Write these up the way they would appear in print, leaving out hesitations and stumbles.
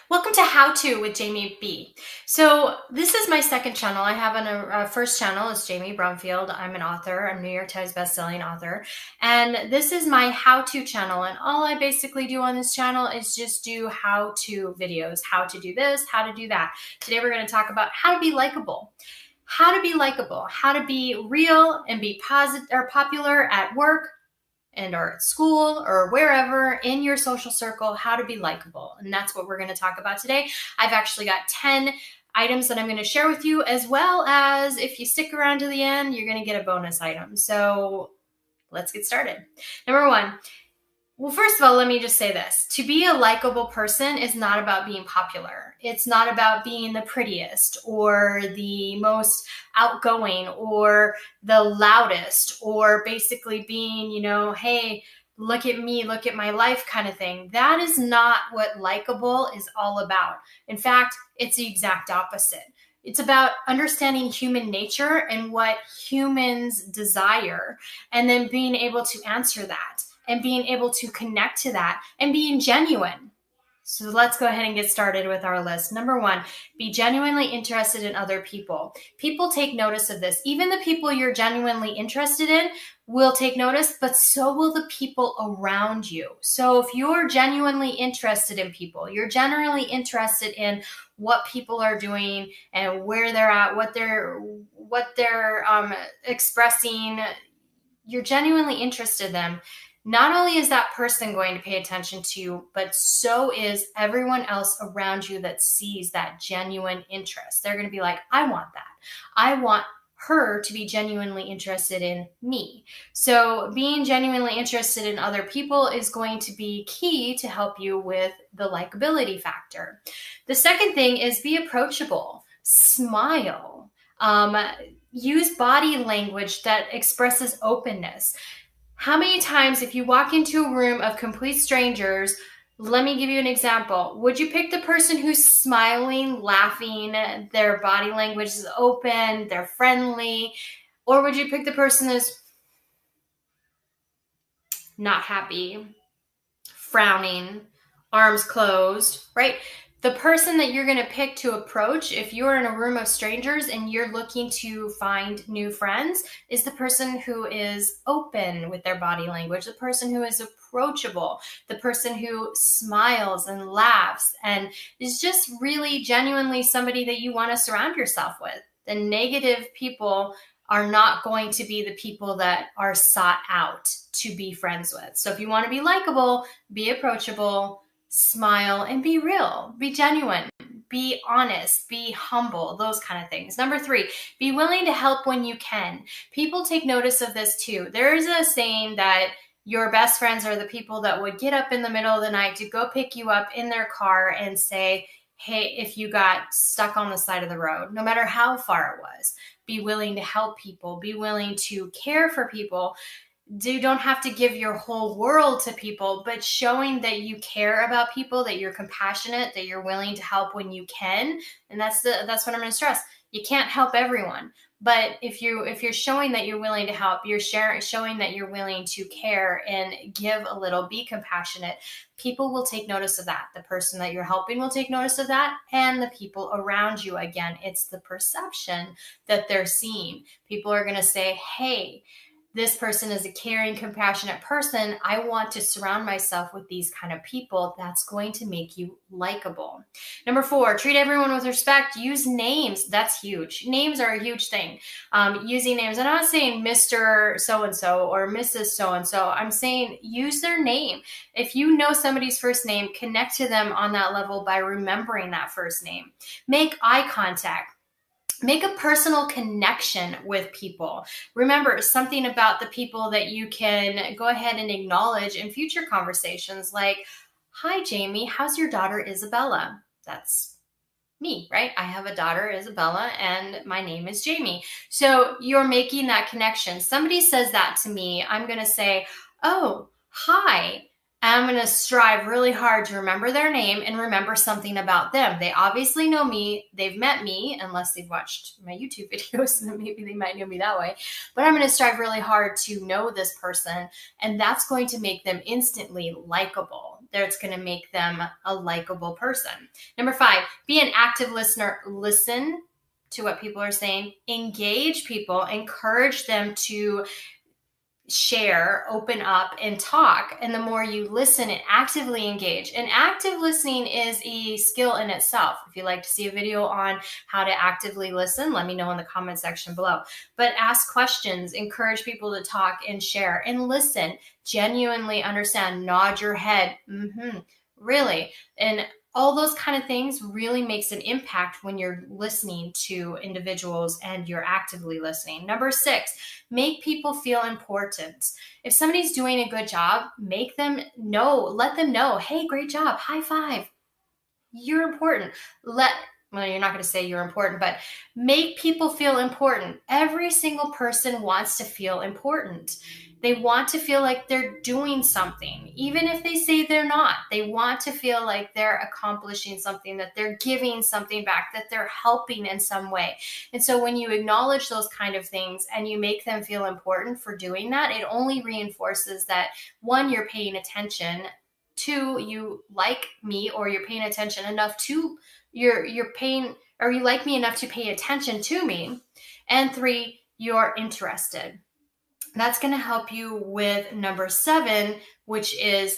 Welcome to How To with Jamie B. So this is my second channel. I have a first channel. It's Jamie Brumfield. I'm an author. I'm a New York Times bestselling author. And this is my How To channel. And all I basically do on this channel is just do how-to videos. How to do this, how to do that. Today we're going to talk about how to be likable. How to be likable. How to be real and be positive or popular at work, and or at school or wherever in your social circle, how to be likable. And that's what we're going to talk about today. I've actually got 10 items that I'm going to share with you, as well as if you stick around to the end, you're going to get a bonus item. So let's get started. Number one. Well, first of all, let me just say this. To be a likable person is not about being popular. It's not about being the prettiest or the most outgoing or the loudest or basically being, hey, look at me, look at my life kind of thing. That is not what likable is all about. In fact, it's the exact opposite. It's about understanding human nature and what humans desire, and then being able to answer that and being able to connect to that and being genuine. So let's go ahead and get started with our list. Number one, be genuinely interested in other people. People take notice of this. Even the people you're genuinely interested in will take notice, but so will the people around you. So if you're genuinely interested in people, you're generally interested in what people are doing and where they're at, what they're expressing, you're genuinely interested in them. Not only is that person going to pay attention to you, but so is everyone else around you that sees that genuine interest. They're going to be like, I want that. I want her to be genuinely interested in me. So being genuinely interested in other people is going to be key to help you with the likability factor. The second thing is be approachable. Smile. Use body language that expresses openness. How many times, if you walk into a room of complete strangers, let me give you an example. Would you pick the person who's smiling, laughing, their body language is open, they're friendly, or would you pick the person that's not happy, frowning, arms closed, right? The person that you're going to pick to approach, if you're in a room of strangers and you're looking to find new friends, is the person who is open with their body language, the person who is approachable, the person who smiles and laughs and is just really genuinely somebody that you want to surround yourself with. The negative people are not going to be the people that are sought out to be friends with. So if you want to be likable, be approachable, smile, and be real, be genuine, be honest, be humble, those kind of things. Number three, be willing to help when you can. People take notice of this too. There is a saying that your best friends are the people that would get up in the middle of the night to go pick you up in their car and say, hey, if you got stuck on the side of the road, no matter how far it was, be willing to help people, be willing to care for people. You don't have to give your whole world to people, but showing that you care about people, that you're compassionate, that you're willing to help when you can. And that's what I'm going to stress. You can't help everyone, but if you're showing that you're willing to help, you're showing that you're willing to care and give a little, be compassionate, people will take notice of that. The person that you're helping will take notice of that, and the people around you. Again, it's the perception that they're seeing. People are going to say, hey, this person is a caring, compassionate person. I want to surround myself with these kind of people. That's going to make you likable. Number four, treat everyone with respect. Use names. That's huge. Names are a huge thing. Using names. And I'm not saying Mr. So-and-so or Mrs. So-and-so. I'm saying use their name. If you know somebody's first name, connect to them on that level by remembering that first name. Make eye contact. Make a personal connection with people. Remember something about the people that you can go ahead and acknowledge in future conversations, like, hi, Jamie, how's your daughter, Isabella? That's me, right? I have a daughter, Isabella, and my name is Jamie. So you're making that connection. Somebody says that to me, I'm going to say, oh, hi. I'm going to strive really hard to remember their name and remember something about them. They obviously know me. They've met me, unless they've watched my YouTube videos, and maybe they might know me that way. But I'm going to strive really hard to know this person, and that's going to make them instantly likable. that's going to make them a likable person. Number 5, be an active listener. Listen to what people are saying, engage people, encourage them to share, open up, and talk. And the more you listen and actively engage, and active listening is a skill in itself. If you'd like to see a video on how to actively listen, let me know in the comment section below. But ask questions, encourage people to talk and share, and listen, genuinely understand, nod your head, really, and all those kind of things really makes an impact when you're listening to individuals and you're actively listening. Number 6, make people feel important. If somebody's doing a good job, make them know, let them know, hey, great job, high five. You're important. Well, you're not going to say you're important, but make people feel important. Every single person wants to feel important. They want to feel like they're doing something, even if they say they're not. They want to feel like they're accomplishing something, that they're giving something back, that they're helping in some way. And so when you acknowledge those kind of things and you make them feel important for doing that, it only reinforces that, 1, you're paying attention, 2, you like me, or you're paying attention enough to you're paying, or you like me enough to pay attention to me, and 3, you're interested. That's going to help you with number 7, which is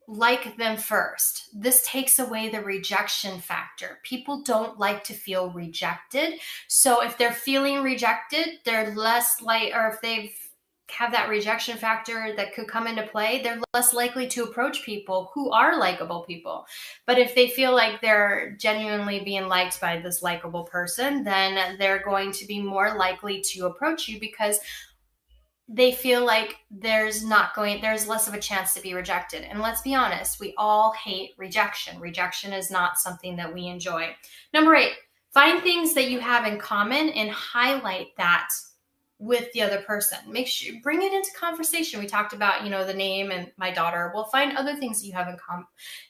like them first. This takes away the rejection factor. People don't like to feel rejected. So if they're feeling rejected, they're less like, or if they've have that rejection factor that could come into play, they're less likely to approach people who are likable people. But if they feel like they're genuinely being liked by this likable person, then they're going to be more likely to approach you because they feel like there's less of a chance to be rejected. And let's be honest, we all hate rejection. Rejection is not something that we enjoy. Number 8, find things that you have in common and highlight that with the other person. Make sure, bring it into conversation. We talked about, the name and my daughter. We'll find other things that you have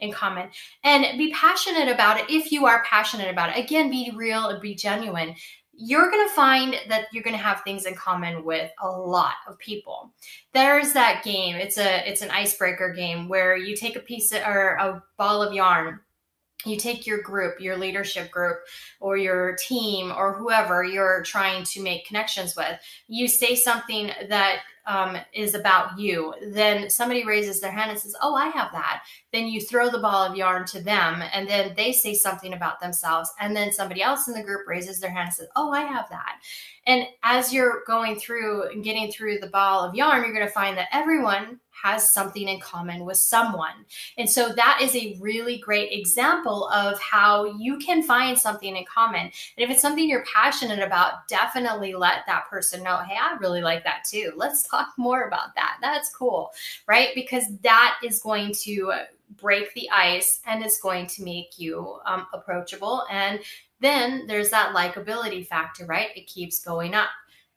in common and be passionate about it. If you are passionate about it, again, be real and be genuine. You're going to find that you're going to have things in common with a lot of people. There's that game. It's an icebreaker game where you take a ball of yarn. You take your group, your leadership group, or your team, or whoever you're trying to make connections with. You say something that is about you. Then somebody raises their hand and says, oh, I have that. Then you throw the ball of yarn to them, and then they say something about themselves. And then somebody else in the group raises their hand and says, oh, I have that. And as you're going through and getting through the ball of yarn, you're going to find that everyone has something in common with someone. And so that is a really great example of how you can find something in common. And if it's something you're passionate about, definitely let that person know, hey, I really like that too. Let's talk more about that. That's cool, right? Because that is going to break the ice and it's going to make you approachable. And then there's that likability factor, right? It keeps going up.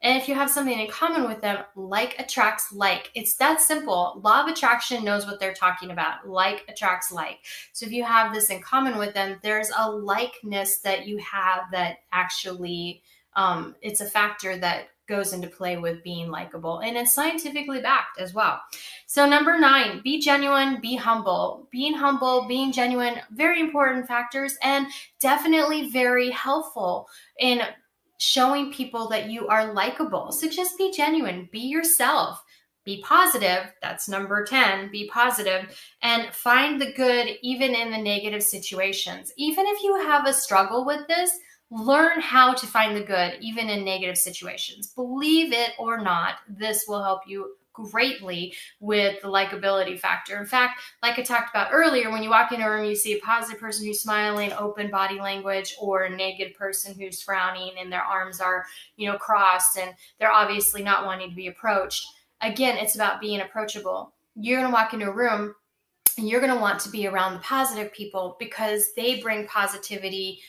And if you have something in common with them, like attracts like. It's that simple. Law of attraction knows what they're talking about. Like attracts like. So if you have this in common with them, there's a likeness that you have that actually, it's a factor that goes into play with being likable, and it's scientifically backed as well. So number 9, be genuine, be humble. Being humble, being genuine, very important factors, and definitely very helpful in showing people that you are likable. So just be genuine, be yourself, be positive. That's number 10, be positive, and find the good even in the negative situations. Even if you have a struggle with this, learn how to find the good even in negative situations. Believe it or not, this will help you greatly with the likability factor. In fact, like I talked about earlier, when you walk into a room, you see a positive person who's smiling, open body language, or a negative person who's frowning and their arms are, crossed, and they're obviously not wanting to be approached. Again, it's about being approachable. You're going to walk into a room and you're going to want to be around the positive people because they bring positivity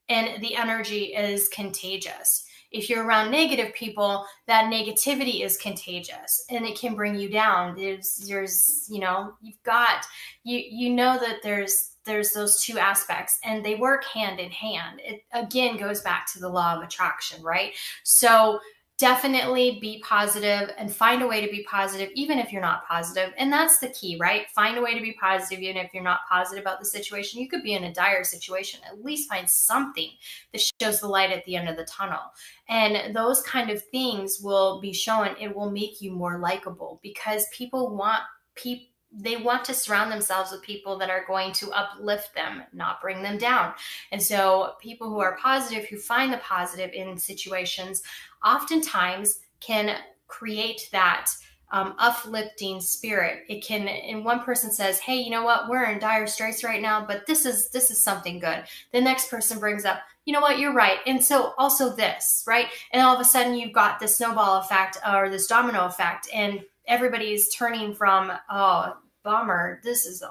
and the energy is contagious. If you're around negative people, that negativity is contagious and it can bring you down. There's you've got, you know that there's those two aspects and they work hand in hand. It again goes back to the law of attraction, right? So definitely be positive and find a way to be positive, even if you're not positive. And that's the key, right? Find a way to be positive, even if you're not positive about the situation. You could be in a dire situation. At least find something that shows the light at the end of the tunnel. And those kind of things will be shown. It will make you more likable because people want people. They want to surround themselves with people that are going to uplift them, not bring them down. And so people who are positive, who find the positive in situations, oftentimes can create that uplifting spirit. It can, and one person says, hey, you know what, we're in dire straits right now, but this is something good. The next person brings up, you know what, you're right. And so also this, right? And all of a sudden you've got this snowball effect or this domino effect, and everybody's turning from, oh, bummer, this is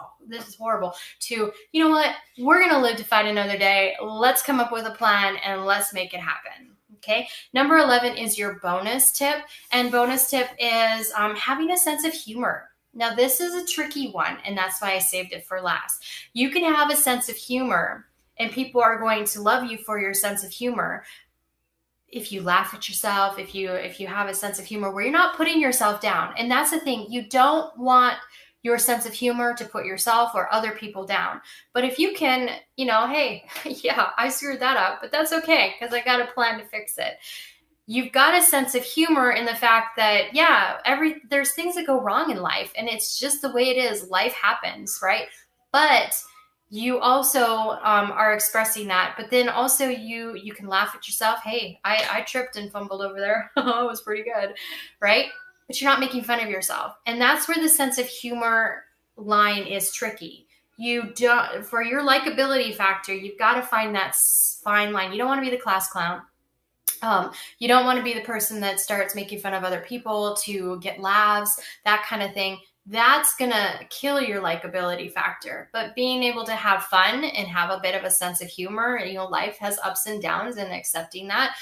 horrible, to, you know what, we're going to live to fight another day. Let's come up with a plan and let's make it happen. Okay. Number 11 is your bonus tip. And bonus tip is having a sense of humor. Now, this is a tricky one, and that's why I saved it for last. You can have a sense of humor, and people are going to love you for your sense of humor. If you laugh at yourself, if you have a sense of humor where you're not putting yourself down. And that's the thing. You don't want your sense of humor to put yourself or other people down. But if you can, you know, hey, yeah, I screwed that up, but that's okay because I got a plan to fix it. You've got a sense of humor in the fact that, yeah, there's things that go wrong in life, and it's just the way it is. Life happens, right? But you also are expressing that, but then also you can laugh at yourself. Hey, I tripped and fumbled over there. It was pretty good, right? But you're not making fun of yourself. And that's where the sense of humor line is tricky. You don't, for your likability factor, you've got to find that fine line. You don't want to be the class clown. You don't want to be the person that starts making fun of other people to get laughs, that kind of thing. That's going to kill your likability factor. But being able to have fun and have a bit of a sense of humor, you know, life has ups and downs, and accepting that,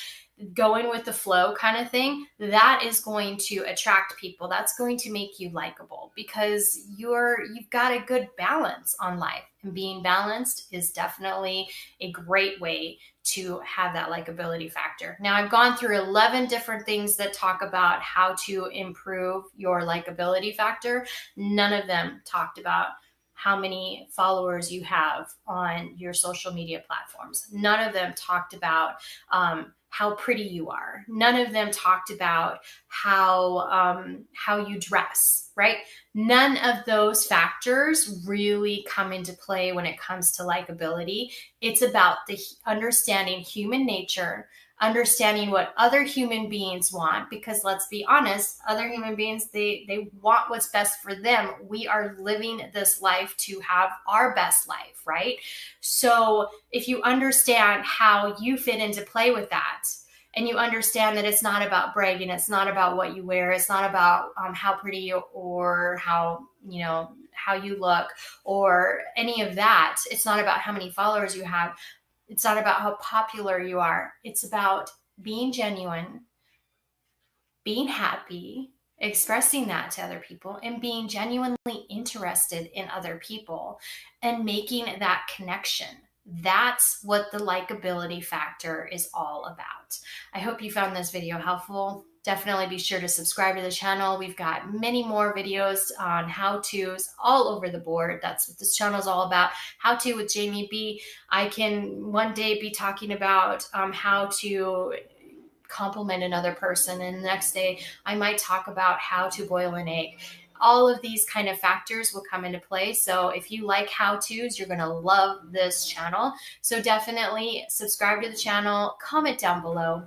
going with the flow kind of thing, that is going to attract people. That's going to make you likable because you've got a good balance on life. And being balanced is definitely a great way to have that likability factor. Now, I've gone through 11 different things that talk about how to improve your likability factor. None of them talked about how many followers you have on your social media platforms. None of them talked about how pretty you are. None of them talked about how you dress, right? None of those factors really come into play when it comes to likability. It's about the understanding human nature, understanding what other human beings want, because let's be honest, other human beings, they want what's best for them. We are living this life to have our best life, right? So if you understand how you fit into play with that, and you understand that it's not about bragging, it's not about what you wear, it's not about how pretty or how you look or any of that. It's not about how many followers you have. It's not about how popular you are. It's about being genuine, being happy, expressing that to other people, and being genuinely interested in other people and making that connection. That's what the likability factor is all about. I hope you found this video helpful. Definitely be sure to subscribe to the channel. We've got many more videos on how-tos all over the board. That's what this channel is all about. How-to with Jamie B. I can one day be talking about how to compliment another person, and the next day I might talk about how to boil an egg. All of these kind of factors will come into play. So if you like how-tos, you're going to love this channel. So definitely subscribe to the channel, comment down below.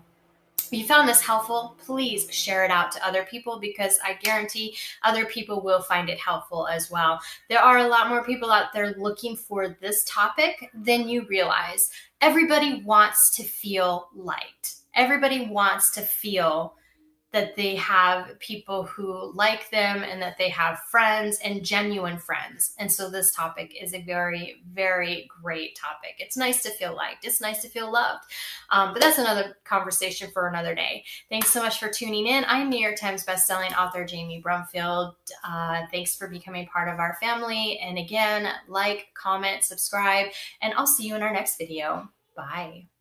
If you found this helpful, please share it out to other people, because I guarantee other people will find it helpful as well. There are a lot more people out there looking for this topic than you realize. Everybody wants to feel liked. Everybody wants to feel that they have people who like them and that they have friends and genuine friends. And so this topic is a very, very great topic. It's nice to feel liked. It's nice to feel loved. But that's another conversation for another day. Thanks so much for tuning in. I'm New York Times bestselling author Jamie Brumfield. Thanks for becoming part of our family. And again, like, comment, subscribe, and I'll see you in our next video. Bye.